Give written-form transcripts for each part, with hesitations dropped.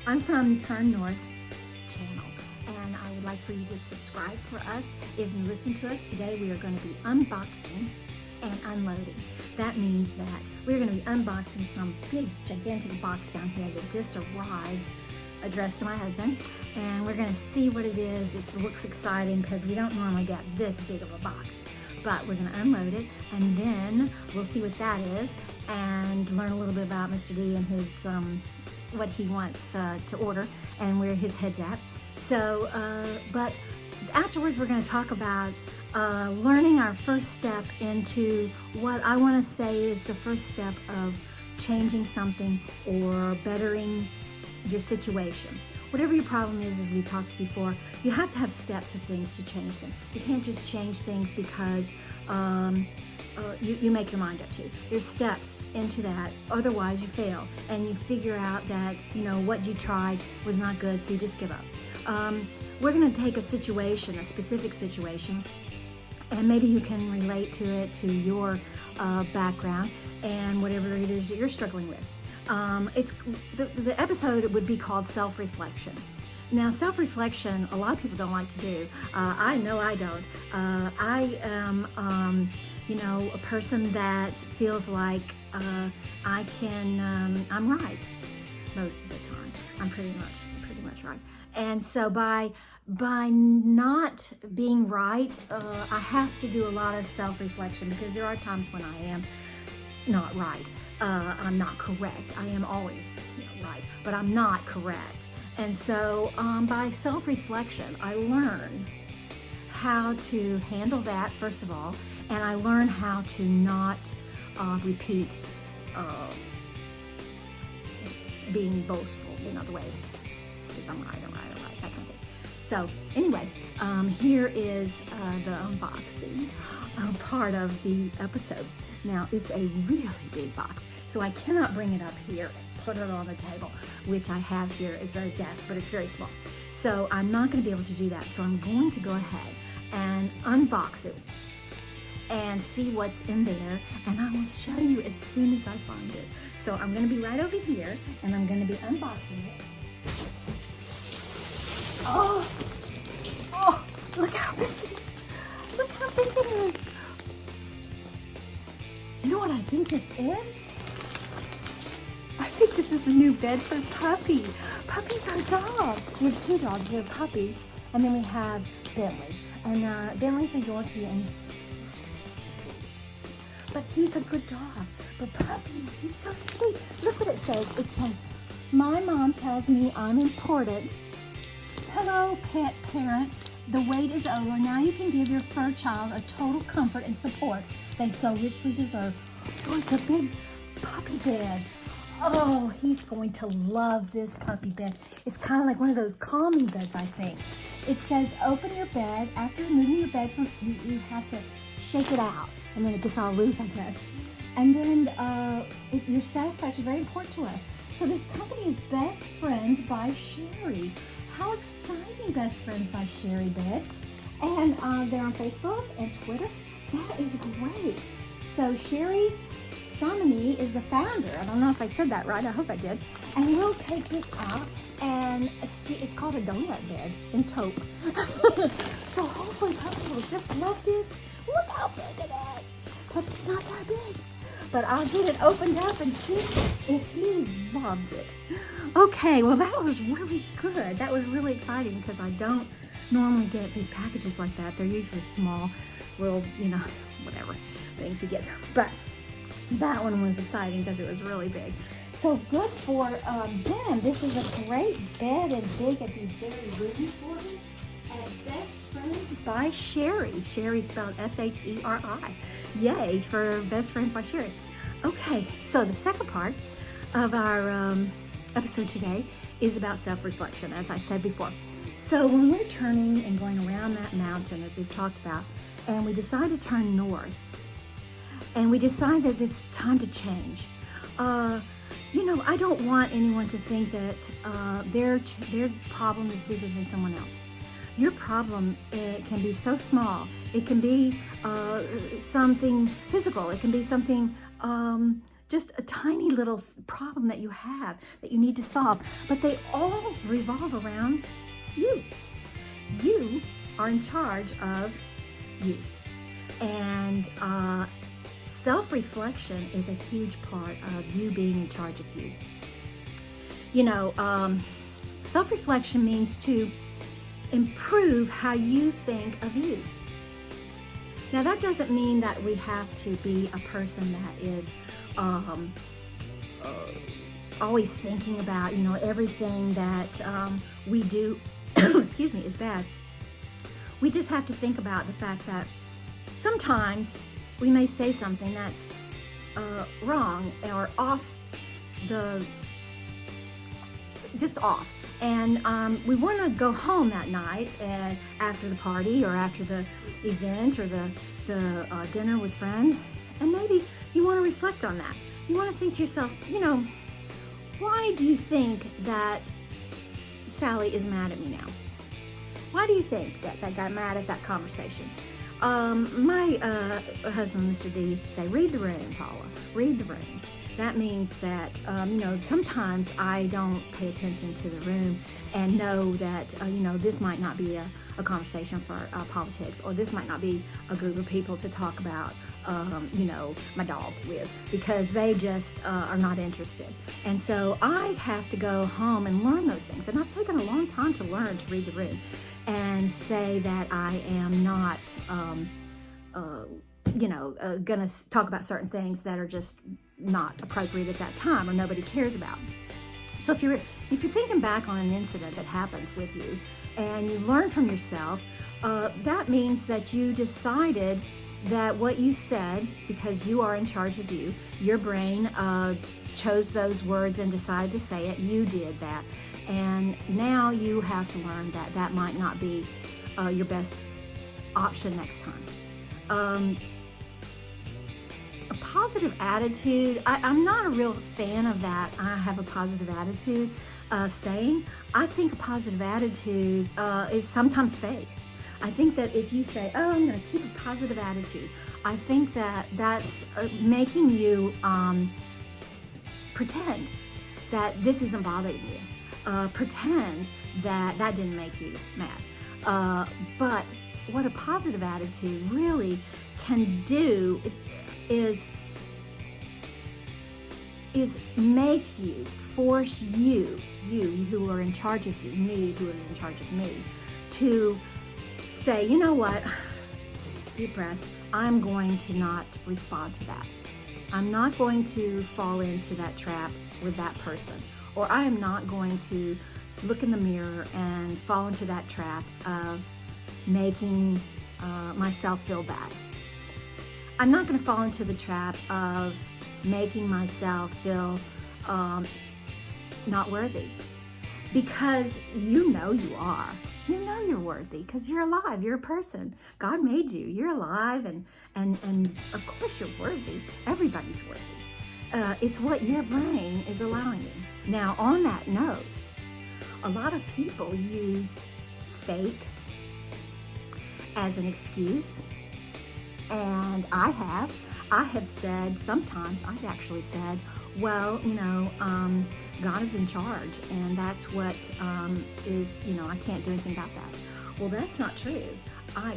I'm from Turn North channel, and I would like for you to subscribe for us. If you listen to us today, we are going to be unboxing and unloading. That means that we're going to be unboxing some big, gigantic box down here that just arrived, addressed to my husband, and we're going to see what it is. It looks exciting because we don't normally get this big of a box, but we're going to unload it, and then we'll see what that is and learn a little bit about Mr. D and his what he wants to order and where his head's at. So, but afterwards we're going to talk about learning our first step into what I want to say is the first step of changing something or bettering your situation. Whatever your problem is, as we talked before, you have to have steps of things to change them. You can't just change things because you make your mind up to. There's steps into that, otherwise you fail and you figure out that what you tried was not good, so you just give up. We're going to take a situation, a specific situation, and maybe you can relate to it, to your background and whatever it is that you're struggling with. The episode would be called Self-Reflection. Now, self-reflection, a lot of people don't like to do. I know I don't. I am, a person that feels like I'm right most of the time. I'm pretty much right. And so by not being right, I have to do a lot of self-reflection because there are times when I am not right. I'm not correct. I am always right, but I'm not correct. And so by self-reflection, I learn how to handle that, first of all, and I learn how to not repeat being boastful in other ways, because I'm right, that kind of thing. So anyway, here is the unboxing part of the episode. Now, it's a really big box, so I cannot bring it up here and put it on the table, which I have here as a desk, but it's very small. So I'm not going to be able to do that. So I'm going to go ahead and unbox it and see what's in there, and I will show you as soon as I find it. So I'm going to be right over here, and I'm going to be unboxing it. Oh, look how big it is. Look how big it is. You know what I think this is? I think this is a new bed for Puppy. Puppy's our dog. We have two dogs. We have Puppy, and then we have Bentley. And Bentley's a Yorkie, and but he's a good dog. But Puppy, he's so sweet. Look what it says. It says, "My mom tells me I'm important. Hello, pet parent. The wait is over. Now you can give your fur child a total comfort and support they so richly deserve." So it's a big puppy bed. Oh, he's going to love this puppy bed. It's kind of like one of those calming beds, I think. It says, "Open your bed. After removing your bed from you have to shake it out, and then it gets all loose, I guess. And then your satisfaction is very important to us." So this company is Best Friends by Sherry. How exciting, Best Friends by Sherry Bed. And they're on Facebook and Twitter. That is great. So Sherry Somini is the founder. I don't know if I said that right. I hope I did. And we'll take this out and see. It's called a donut bed in taupe. So hopefully Puppy will just love this. Look how big it is. Puppy's not that big. But I'll get it opened up and see if he loves it. Okay, well that was really good. That was really exciting because I don't normally get big packages like that. They're usually small, little, whatever things he gets. But that one was exciting because it was really big. So good for them. This is a great bed and big. It'd be very roomy for me. And Best Friends by Sherry. Sherry spelled S-H-E-R-I. Yay for Best Friends by Sherry. Okay, so the second part of our episode today is about self-reflection, as I said before. So when we're turning and going around that mountain, as we've talked about, and we decide to turn north, and we decide that it's time to change, I don't want anyone to think that their problem is bigger than someone else. Your problem can be so small. It can be something physical. It can be something just a tiny little problem that you have that you need to solve, but they all revolve around you. You are in charge of you. And self-reflection is a huge part of you being in charge of you. You know, self-reflection means to improve how you think of you. Now, that doesn't mean that we have to be a person that is always thinking about, you know, everything that we do, excuse me, is bad. We just have to think about the fact that sometimes we may say something that's wrong or just off. And we want to go home that night and after the party or after the event or the dinner with friends, and maybe you want to reflect on that. You want to think to yourself, you know, why do you think that Sally is mad at me now? Why do you think that I got mad at that conversation? My husband, Mr. D, used to say, read the room, Paula, read the room. That means that, you know, sometimes I don't pay attention to the room and know that, you know, this might not be a conversation for politics, or this might not be a group of people to talk about, you know, my dogs with, because they just are not interested. And so I have to go home and learn those things. And I've taken a long time to learn to read the room and say that I am not, you know, gonna talk about certain things that are just not appropriate at that time or nobody cares about. So if you're thinking back on an incident that happened with you and you learn from yourself, that means that you decided that what you said, because you are in charge of you, your brain chose those words and decided to say it, you did that. And now you have to learn that that might not be your best option next time. A positive attitude, I'm not a real fan of that, I have a positive attitude saying. I think a positive attitude is sometimes fake. I think that if you say, oh, I'm going to keep a positive attitude, I think that that's making you pretend that this isn't bothering you. Pretend that that didn't make you mad. But what a positive attitude really can do is make you, force you who are in charge of you, me who is in charge of me, to say, you know what, deep breath, I'm going to not respond to that. I'm not going to fall into that trap with that person, or I am not going to look in the mirror and fall into that trap of making myself feel bad. I'm not going to fall into the trap of making myself feel not worthy, because you know you are. You know you're worthy because you're alive. You're a person. God made you. You're alive, and of course you're worthy. Everybody's worthy. It's what your brain is allowing you. Now, on that note, a lot of people use fate as an excuse, and I have said, sometimes I've actually said, well, you know, God is in charge, and that's what is, you know, I can't do anything about that. Well, that's not true.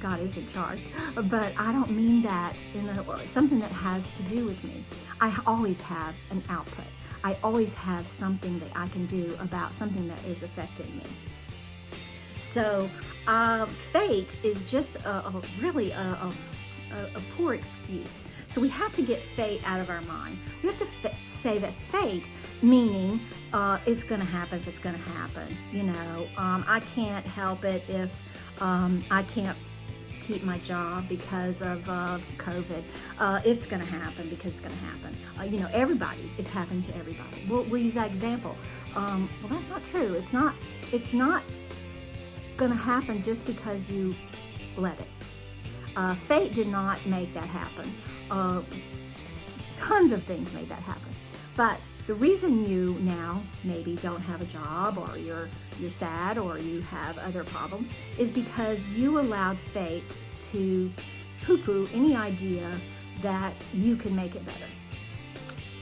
God is in charge, but I don't mean that in something that has to do with me. I always have an output. I always have something that I can do about something that is affecting me. So fate is just really a poor excuse. So we have to get fate out of our mind. We have to say that fate, meaning it's going to happen if it's going to happen. You know, I can't help it if I can't keep my job because of COVID. It's going to happen because it's going to happen. You know, it's happened to everybody. We'll use that example. Well, that's not true. It's not going to happen just because you let it. Fate did not make that happen. Tons of things made that happen. But the reason you now maybe don't have a job, or you're sad, or you have other problems, is because you allowed fate to poo-poo any idea that you can make it better.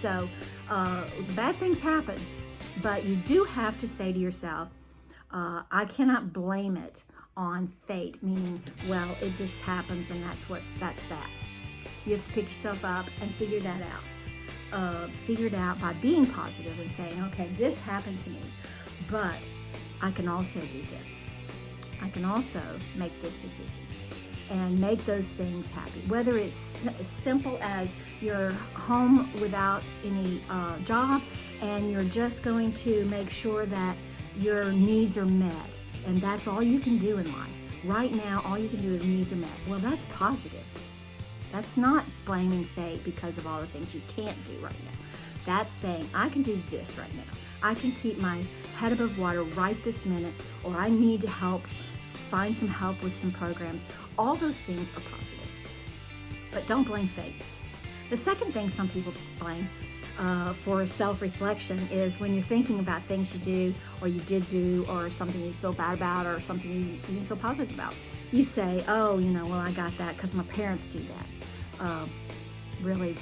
So bad things happen, but you do have to say to yourself, I cannot blame it on fate, meaning, well, it just happens and that's that. You have to pick yourself up and figure that out. Figure it out by being positive and saying, okay, this happened to me, but I can also do this. I can also make this decision and make those things happy. Whether it's as simple as you're home without any job and you're just going to make sure that your needs are met, and that's all you can do in life. Right now, all you can do is needs are met. Well, that's positive. That's not blaming fate because of all the things you can't do right now. That's saying, I can do this right now. I can keep my head above water right this minute, or I need to find some help with some programs. All those things are positive. But don't blame fate. The second thing some people blame for self-reflection is when you're thinking about things you do or you did do, or something you feel bad about, or something you didn't feel positive about. You say, oh, well, I got that because my parents do that. Really,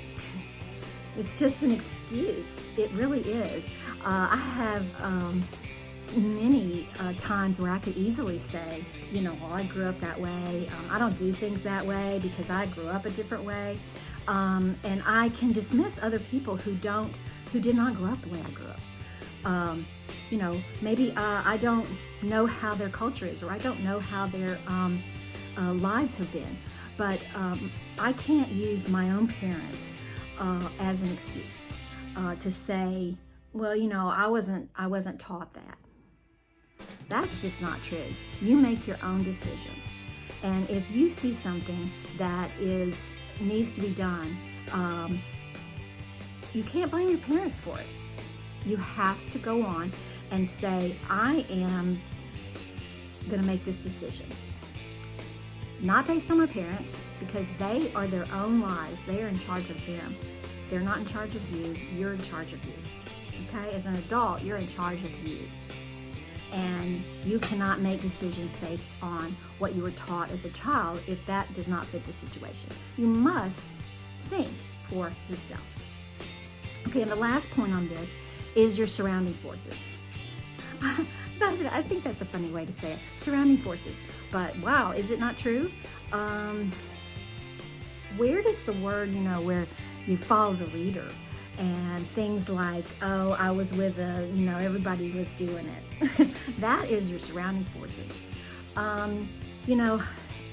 it's just an excuse. It really is. I have many times where I could easily say, well, I grew up that way. I don't do things that way because I grew up a different way. And I can dismiss other people who did not grow up the way I grew up. Maybe I don't know how their culture is, or I don't know how their lives have been. But I can't use my own parents as an excuse to say, well, I wasn't taught that. That's just not true. You make your own decisions, and if you see something that needs to be done, you can't blame your parents for it. You have to go on and say, I am going to make this decision. Not based on my parents, because they are their own lives. They are in charge of them. They're not in charge of you. You're in charge of you. Okay? As an adult, you're in charge of you. And you cannot make decisions based on what you were taught as a child if that does not fit the situation. You must think for yourself. Okay, and the last point on this is your surrounding forces. I think that's a funny way to say it. Surrounding forces. But wow, is it not true? Where does the word, where you follow the leader and things like, oh, I was with everybody was doing it. That is your surrounding forces.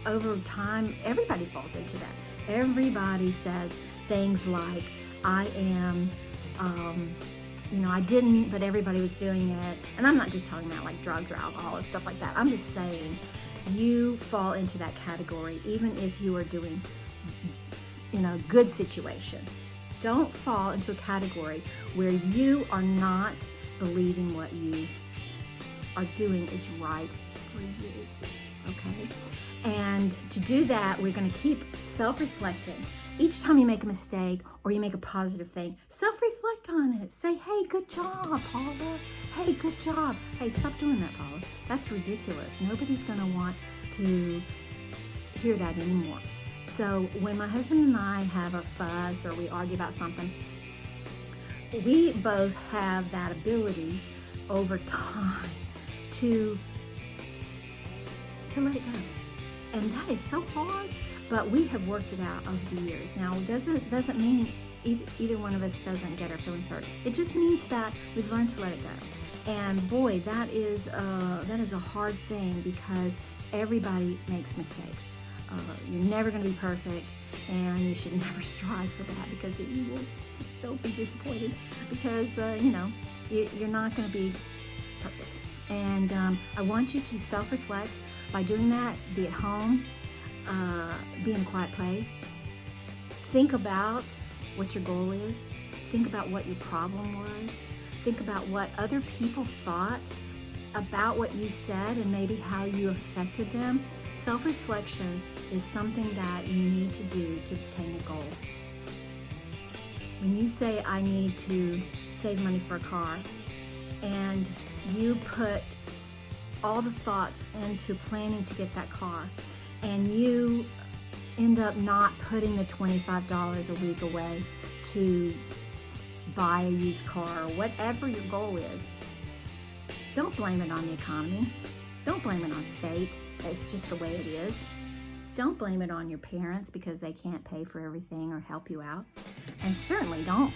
Over time, everybody falls into that. Everybody says things like, I am, I didn't, but everybody was doing it. And I'm not just talking about like drugs or alcohol or stuff like that. I'm just saying you fall into that category, even if you are doing, good situation. Don't fall into a category where you are not believing what you are doing is right for you, okay? And to do that, we're going to keep self-reflecting. Each time you make a mistake or you make a positive thing, self-reflect on it. Say, hey, good job, Paula. Hey, good job. Hey, stop doing that, Paula. That's ridiculous. Nobody's going to want to hear that anymore. So when my husband and I have a fuss or we argue about something, we both have that ability over time to let it go. And that is so hard, but we have worked it out over the years. Now, it doesn't mean either one of us doesn't get our feelings hurt. It just means that we've learned to let it go. And boy, that is a hard thing because everybody makes mistakes. You're never going to be perfect, and you should never strive for that because you will just so be disappointed because, you're not going to be perfect. And I want you to self-reflect. By doing that, be at home, be in a quiet place. Think about what your goal is. Think about what your problem was. Think about what other people thought about what you said and maybe how you affected them. Self-reflection is something that you need to do to obtain a goal. When you say, I need to save money for a car, and you put all the thoughts into planning to get that car, and you end up not putting the $25 a week away to buy a used car or whatever your goal is, don't blame it on the economy. Don't blame it on fate. It's just the way it is. Don't blame it on your parents because they can't pay for everything or help you out. And certainly don't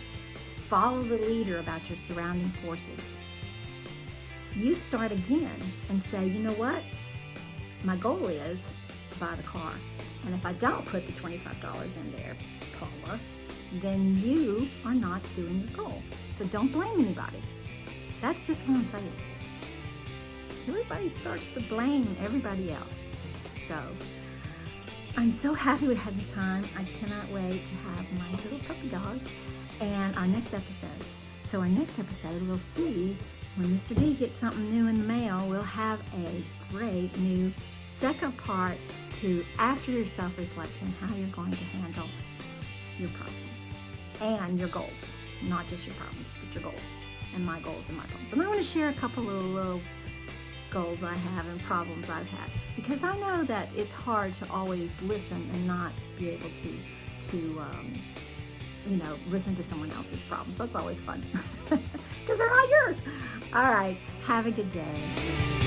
follow the leader about your surrounding forces. You start again and say, you know what? My goal is to buy the car. And if I don't put the $25 in there, Paula, then you are not doing your goal. So don't blame anybody. That's just what I'm saying. Everybody starts to blame everybody else. So I'm so happy we had this time. I cannot wait to have my little puppy dog and our next episode. So our next episode, we'll see when Mr. D gets something new in the mail. We'll have a great new second part to after your self-reflection, how you're going to handle your problems and your goals. Not just your problems, but your goals and my goals and my goals. And I want to share a couple of little goals I have and problems I've had, because I know that it's hard to always listen and not be able to listen to someone else's problems. That's always fun because they're not yours. All right, have a good day.